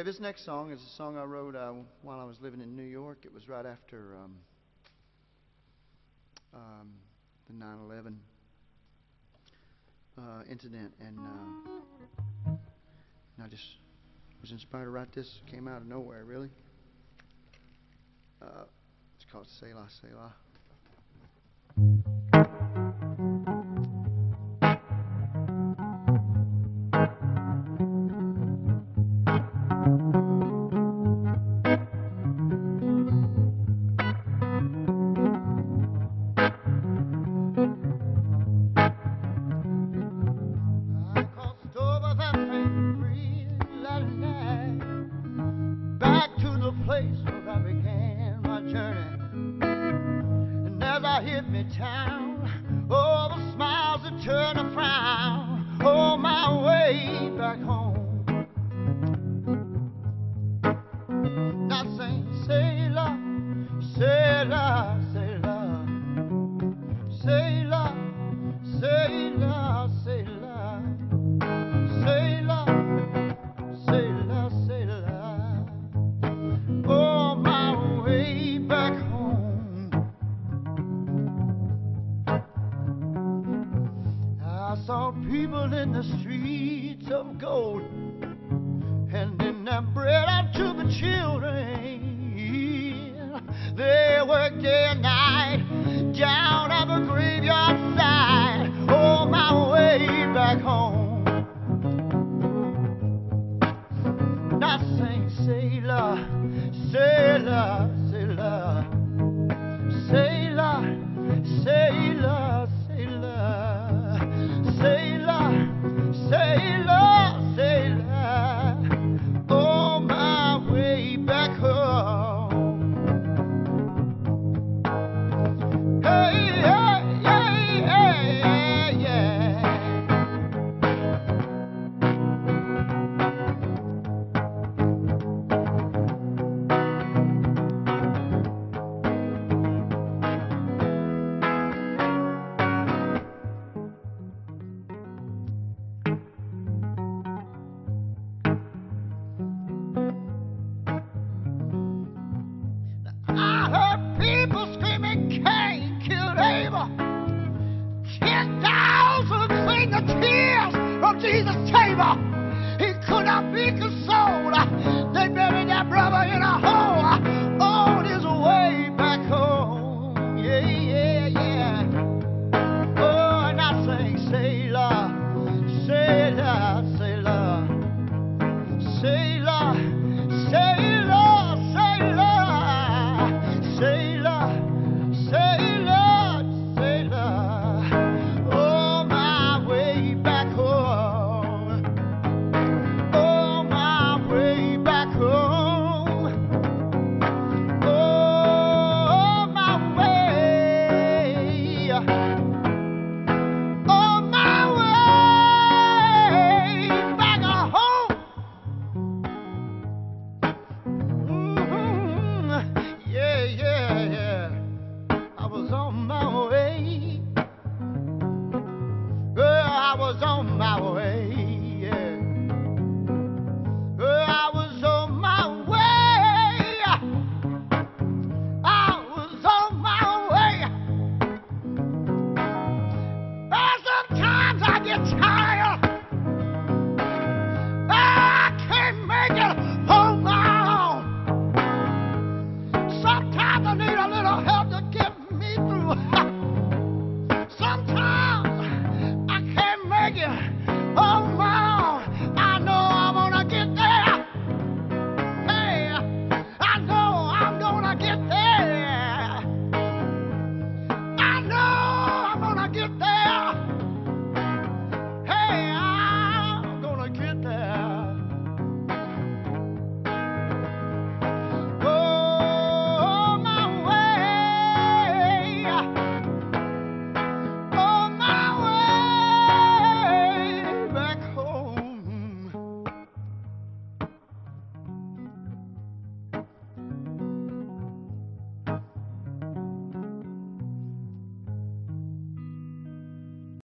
this next song is a song I wrote while I was living in New York. It was right after the 9/11 incident, and I just was inspired to write this. Came out of nowhere, really. It's called Selah, Selah. Place where I began my journey, and as I hit me town, all the smiles that turn to frown, on my way back home. Now sing Selah, Selah, Selah, Selah, Selah, Selah, Selah, Selah, Selah. On my way back home, I saw people in the streets of gold, handing their bread out to the children. They worked day and night down at the graveyard side, on my way back home. And I sang Selah, Selah, Selah, Selah, Selah, Selah, Selah, Selah, Selah, on my way back home. Hey, hey, hey, hey, yeah. I heard people screaming, Cain killed Abel. 10,000 sing the tears from Jesus' table. He could not be consoled. They buried their brother in a hole.